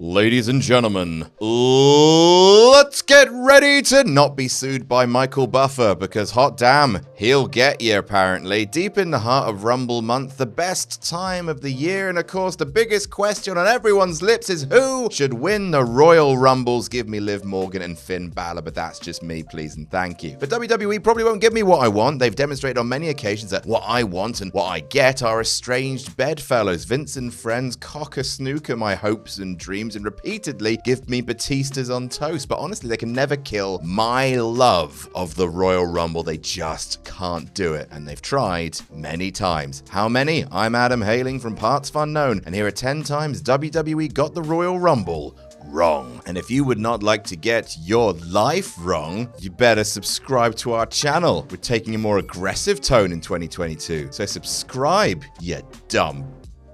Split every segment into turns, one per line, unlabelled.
Ladies and gentlemen, let's get ready to not be sued by Michael Buffer, because hot damn, he'll get you apparently. Deep in the heart of Rumble Month, the best time of the year, and of course the biggest question on everyone's lips is who should win the Royal Rumbles? Give me Liv Morgan and Finn Balor, but that's just me, please and thank you. But WWE probably won't give me what I want. They've demonstrated on many occasions that what I want and what I get are estranged bedfellows. Vince and friends cock-a-snooker my hopes and dreams and repeatedly give me Batistas on toast. But honestly, they can never kill my love of the Royal Rumble. They just can't do it. And they've tried many times. How many? I'm Adam, hailing from partsFUNknown, and here are 10 times WWE got the Royal Rumble wrong. And if you would not like to get your life wrong, you better subscribe to our channel. We're taking a more aggressive tone in 2022. So subscribe, you dumb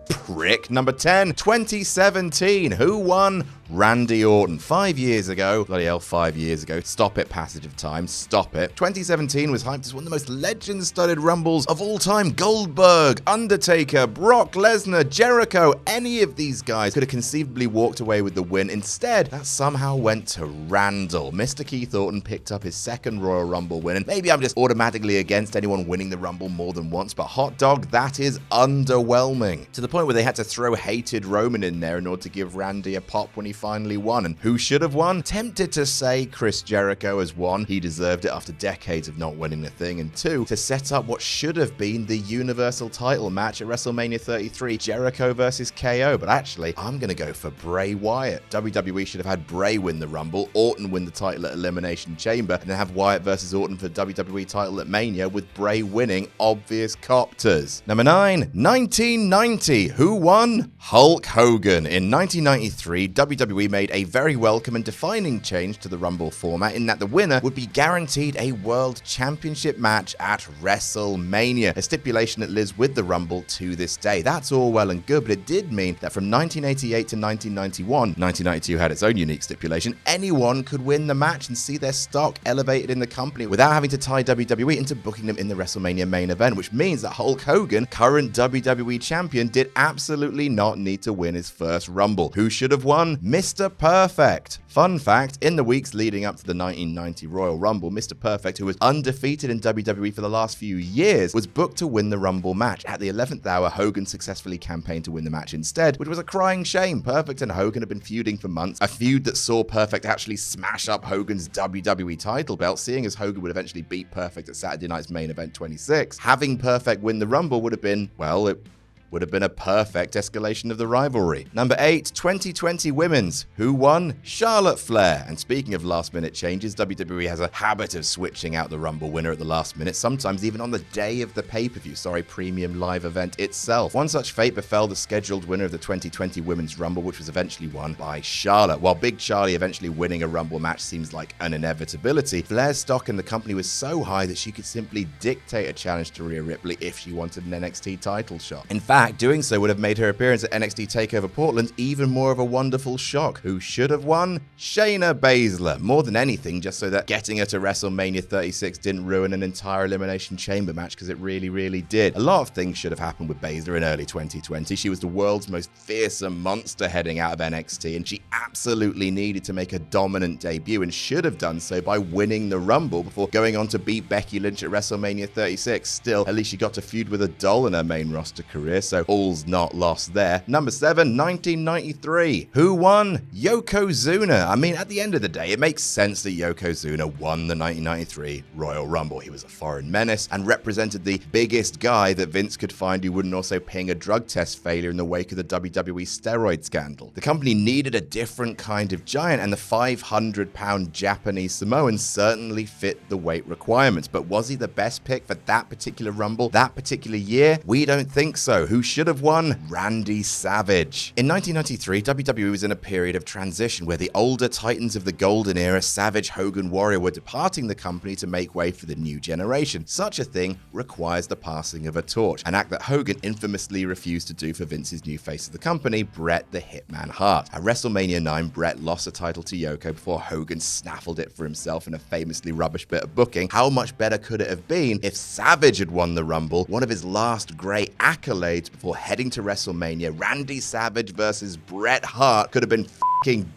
prick. Number 10, 2017. Who won? Randy Orton. 5 years ago. Bloody hell, 5 years ago. Stop it, passage of time. Stop it. 2017 was hyped as one of the most legend-studded Rumbles of all time. Goldberg, Undertaker, Brock Lesnar, Jericho. Any of these guys could have conceivably walked away with the win. Instead, that somehow went to Randall. Mr. Keith Orton picked up his second Royal Rumble win. And maybe I'm just automatically against anyone winning the Rumble more than once, but hot dog, that is underwhelming. To the point where they had to throw hated Roman in there in order to give Randy a pop when he finally won. And who should have won? Tempted to say Chris Jericho has won. He deserved it after decades of not winning the thing. And two, to set up what should have been the Universal title match at WrestleMania 33, Jericho versus KO. But actually, I'm going to go for Bray Wyatt. WWE should have had Bray win the Rumble, Orton win the title at Elimination Chamber, and then have Wyatt versus Orton for the WWE title at Mania, with Bray winning. Obvious copters. Number 9, 1990. Who won? Hulk Hogan. In 1993, WWE made a very welcome and defining change to the Rumble format in that the winner would be guaranteed a World Championship match at WrestleMania, a stipulation that lives with the Rumble to this day. That's all well and good, but it did mean that from 1988 to 1991, 1992 had its own unique stipulation, anyone could win the match and see their stock elevated in the company without having to tie WWE into booking them in the WrestleMania main event, which means that Hulk Hogan, current WWE champion, did absolutely not need to win his first Rumble. Who should have won? Mr. Perfect. Fun fact, in the weeks leading up to the 1990 Royal Rumble, Mr. Perfect, who was undefeated in WWE for the last few years, was booked to win the Rumble match. At the 11th hour, Hogan successfully campaigned to win the match instead, which was a crying shame. Perfect and Hogan had been feuding for months, a feud that saw Perfect actually smash up Hogan's WWE title belt, seeing as Hogan would eventually beat Perfect at Saturday night's main event 26. Having Perfect win the Rumble would have been, well, it would have been a perfect escalation of the rivalry. Number 8, 2020 women's. Who won? Charlotte Flair. And speaking of last-minute changes, WWE has a habit of switching out the Rumble winner at the last minute, sometimes even on the day of the pay-per-view, premium live event itself. One such fate befell the scheduled winner of the 2020 Women's Rumble, which was eventually won by Charlotte. While Big Charlie eventually winning a Rumble match seems like an inevitability, Flair's stock in the company was so high that she could simply dictate a challenge to Rhea Ripley if she wanted an NXT title shot. In fact, doing so would have made her appearance at NXT TakeOver Portland even more of a wonderful shock. Who should have won? Shayna Baszler. More than anything, just so that getting her to WrestleMania 36 didn't ruin an entire Elimination Chamber match, because it really did. A lot of things should have happened with Baszler in early 2020. She was the world's most fearsome monster heading out of NXT, and she absolutely needed to make a dominant debut, and should have done so by winning the Rumble before going on to beat Becky Lynch at WrestleMania 36. Still, at least she got to feud with a doll in her main roster career, so all's not lost there. Number 7, 1993. Who won? Yokozuna. I mean, at the end of the day, it makes sense that Yokozuna won the 1993 Royal Rumble. He was a foreign menace and represented the biggest guy that Vince could find who wouldn't also ping a drug test failure in the wake of the WWE steroid scandal. The company needed a different kind of giant, and the 500-pound Japanese Samoan certainly fit the weight requirements. But was he the best pick for that particular Rumble, that particular year? We don't think so. Who should have won? Randy Savage. In 1993, WWE was in a period of transition where the older titans of the golden era, Savage, Hogan, Warrior, were departing the company to make way for the new generation. Such a thing requires the passing of a torch, an act that Hogan infamously refused to do for Vince's new face of the company, Bret the Hitman Hart. At WrestleMania 9, Bret lost the title to Yoko before Hogan snaffled it for himself in a famously rubbish bit of booking. How much better could it have been if Savage had won the Rumble, one of his last great accolades before heading to WrestleMania? Randy Savage versus Bret Hart could have been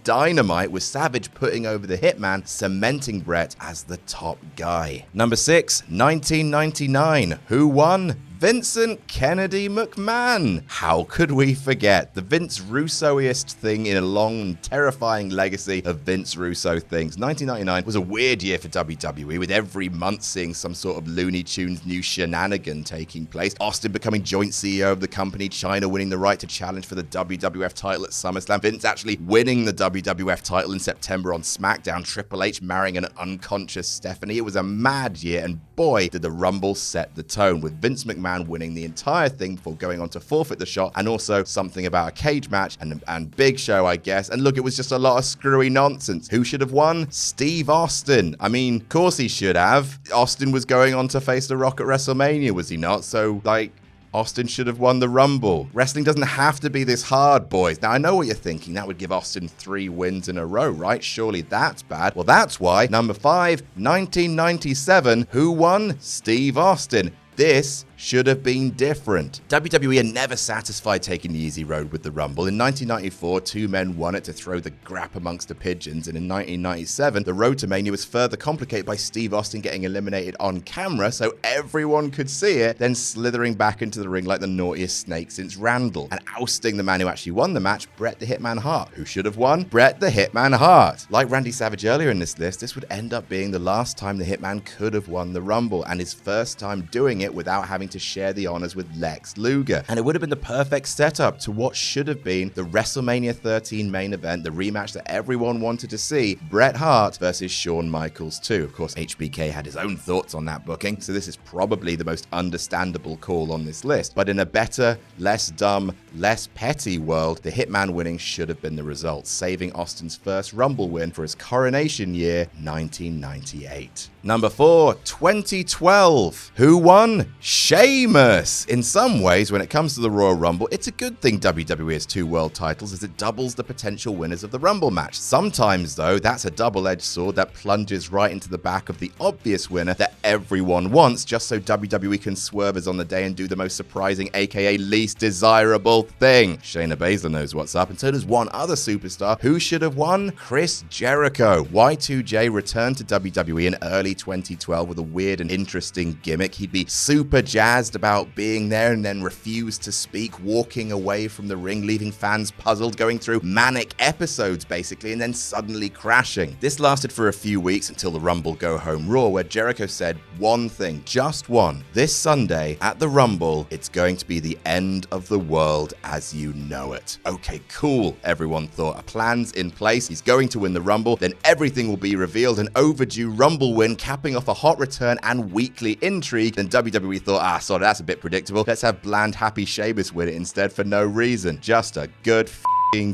Dynamite, with Savage putting over the Hitman, cementing Bret as the top guy. Number 6, 1999. Who won? Vincent Kennedy McMahon. How could we forget? The Vince Russo-iest thing in a long and terrifying legacy of Vince Russo things. 1999 was a weird year for WWE, with every month seeing some sort of Looney Tunes new shenanigan taking place. Austin becoming joint CEO of the company, Chyna winning the right to challenge for the WWF title at SummerSlam, Vince actually winning the WWF title in September on SmackDown, Triple H marrying an unconscious Stephanie. It was a mad year, and boy, did the Rumble set the tone, with Vince McMahon winning the entire thing before going on to forfeit the shot, and also something about a cage match and Big Show, I guess. And look, it was just a lot of screwy nonsense. Who should have won? Steve Austin. I mean, of course he should have. Austin was going on to face The Rock at WrestleMania, was he not? So, like, Austin should have won the Rumble. Wrestling doesn't have to be this hard, boys. Now, I know what you're thinking. That would give Austin 3 wins in a row, right? Surely that's bad. Well, that's why. Number 5, 1997. Who won? Steve Austin. This should have been different. WWE are never satisfied taking the easy road with the Rumble. In 1994, 2 men won it to throw the grap amongst the pigeons, and in 1997, the road to Mania was further complicated by Steve Austin getting eliminated on camera so everyone could see it, then slithering back into the ring like the naughtiest snake since Randall, and ousting the man who actually won the match, Bret the Hitman Hart. Who should have won? Bret the Hitman Hart. Like Randy Savage earlier in this list, this would end up being the last time the Hitman could have won the Rumble, and his first time doing it without having to share the honors with Lex Luger. And it would have been the perfect setup to what should have been the WrestleMania 13 main event, the rematch that everyone wanted to see, Bret Hart versus Shawn Michaels 2. Of course, HBK had his own thoughts on that booking, so this is probably the most understandable call on this list. But in a better, less dumb, less petty world, the Hitman winning should have been the result, saving Austin's first Rumble win for his coronation year, 1998. Number 4, 2012. Who won? Sheamus. In some ways, when it comes to the Royal Rumble, it's a good thing WWE has 2 world titles, as it doubles the potential winners of the Rumble match. Sometimes, though, that's a double-edged sword that plunges right into the back of the obvious winner that everyone wants, just so WWE can swerve us on the day and do the most surprising, aka least desirable thing. Shayna Baszler knows what's up, and so does one other superstar. Who should have won? Chris Jericho. Y2J returned to WWE in early 2012 with a weird and interesting gimmick. He'd be super jazzed about being there and then refuse to speak, walking away from the ring, leaving fans puzzled, going through manic episodes basically, and then suddenly crashing. This lasted for a few weeks until the Rumble Go Home Raw, where Jericho said one thing, just one: this Sunday at the Rumble, it's going to be the end of the world as you know it. Okay, cool, everyone thought. A plan's in place, he's going to win the Rumble, then everything will be revealed, an overdue Rumble win capping off a hot return and weekly intrigue. Then WWE thought, sorry, that's a bit predictable. Let's have bland, happy Sheamus win it instead for no reason. Just a good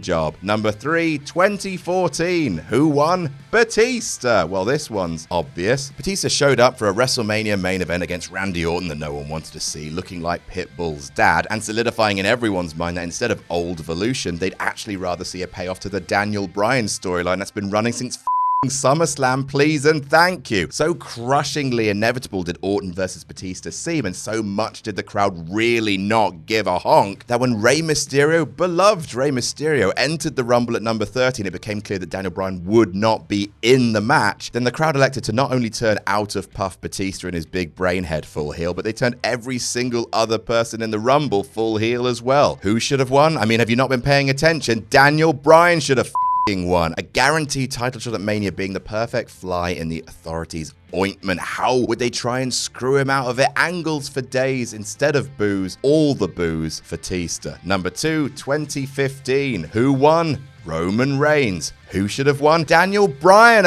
job. Number 3, 2014. Who won? Batista. Well, this one's obvious. Batista showed up for a WrestleMania main event against Randy Orton that no one wanted to see, looking like Pitbull's dad, and solidifying in everyone's mind that instead of old Evolution, they'd actually rather see a payoff to the Daniel Bryan storyline that's been running since SummerSlam, please and thank you. So crushingly inevitable did Orton versus Batista seem, and so much did the crowd really not give a honk, that when Rey Mysterio, beloved Rey Mysterio, entered the Rumble at number 30 and it became clear that Daniel Bryan would not be in the match, then the crowd elected to not only turn out of Puff Batista and his big brain head full heel, but they turned every single other person in the Rumble full heel as well. Who should have won? I mean, have you not been paying attention? Daniel Bryan should have won. A guaranteed title shot at Mania being the perfect fly in the Authority's ointment. How would they try and screw him out of it? Angles for days. Instead of booze, all the booze for Batista. Number 2, 2015. Who won? Roman Reigns. Who should have won? Daniel Bryan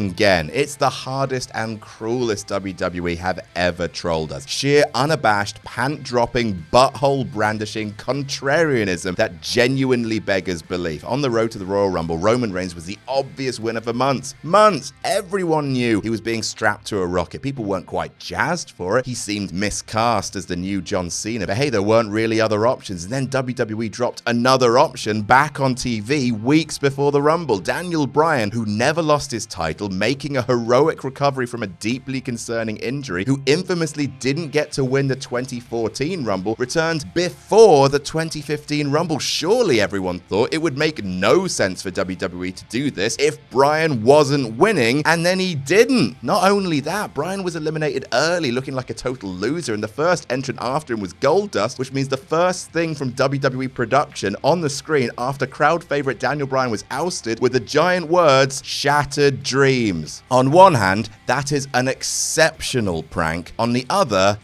again. It's the hardest and cruelest WWE have ever trolled us. Sheer, unabashed, pant-dropping, butthole-brandishing contrarianism that genuinely beggars belief. On the road to the Royal Rumble, Roman Reigns was the obvious winner for months. Months! Everyone knew he was being strapped to a rocket. People weren't quite jazzed for it. He seemed miscast as the new John Cena. But hey, there weren't really other options. And then WWE dropped another option back on TV weeks before the Rumble. Daniel Bryan, who never lost his title, title, making a heroic recovery from a deeply concerning injury, who infamously didn't get to win the 2014 Rumble, returned before the 2015 Rumble. Surely everyone thought it would make no sense for WWE to do this if Bryan wasn't winning, and then he didn't. Not only that, Bryan was eliminated early, looking like a total loser, and the first entrant after him was Goldust, which means the first thing from WWE production on the screen after crowd favorite Daniel Bryan was ousted were the giant words, "Shattered Dreams." On one hand, that is an exceptional prank. On the other,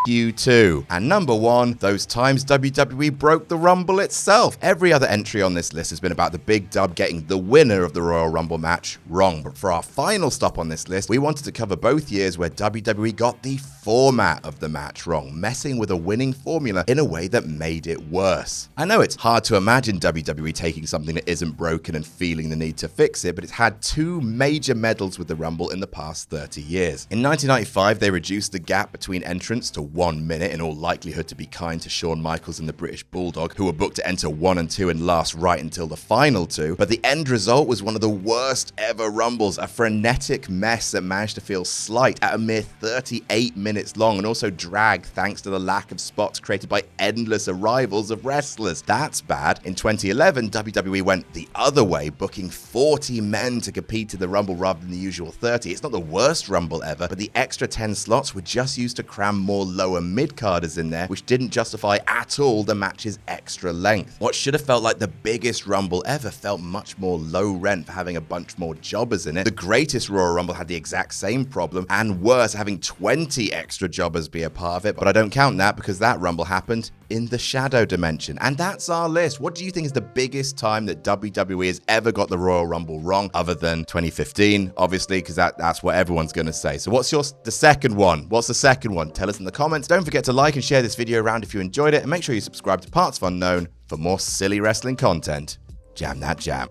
you too. And number one, those times WWE broke the Rumble itself. Every other entry on this list has been about the big dub getting the winner of the Royal Rumble match wrong. But for our final stop on this list, we wanted to cover both years where WWE got the format of the match wrong, messing with a winning formula in a way that made it worse. I know it's hard to imagine WWE taking something that isn't broken and feeling the need to fix it, but it's had two major medals with the Rumble in the past 30 years. In 1995, they reduced the gap between entrants to 1 minute, in all likelihood to be kind to Shawn Michaels and the British Bulldog, who were booked to enter 1 and 2 and last right until the final two. But the end result was one of the worst ever Rumbles, a frenetic mess that managed to feel slight at a mere 38 minutes long, and also dragged thanks to the lack of spots created by endless arrivals of wrestlers. That's bad. In 2011, WWE went the other way, booking 40 men to compete in the Rumble rather than the usual 30. It's not the worst Rumble ever, but the extra 10 slots were just used to cram more lower mid-carders in there, which didn't justify at all the match's extra length. What should have felt like the biggest Rumble ever felt much more low rent for having a bunch more jobbers in it. The greatest Royal Rumble had the exact same problem, and worse, having 20 extra jobbers be a part of it, but I don't count that because that Rumble happened in the shadow dimension. And that's our list. What do you think is the biggest time that WWE has ever got the Royal Rumble wrong, other than 2015, obviously, because that's what everyone's going to say. So what's the second one? What's the second one? Tell us in the comments. Don't forget to like and share this video around if you enjoyed it, and make sure you subscribe to partsFUNknown for more silly wrestling content. Jam that jam.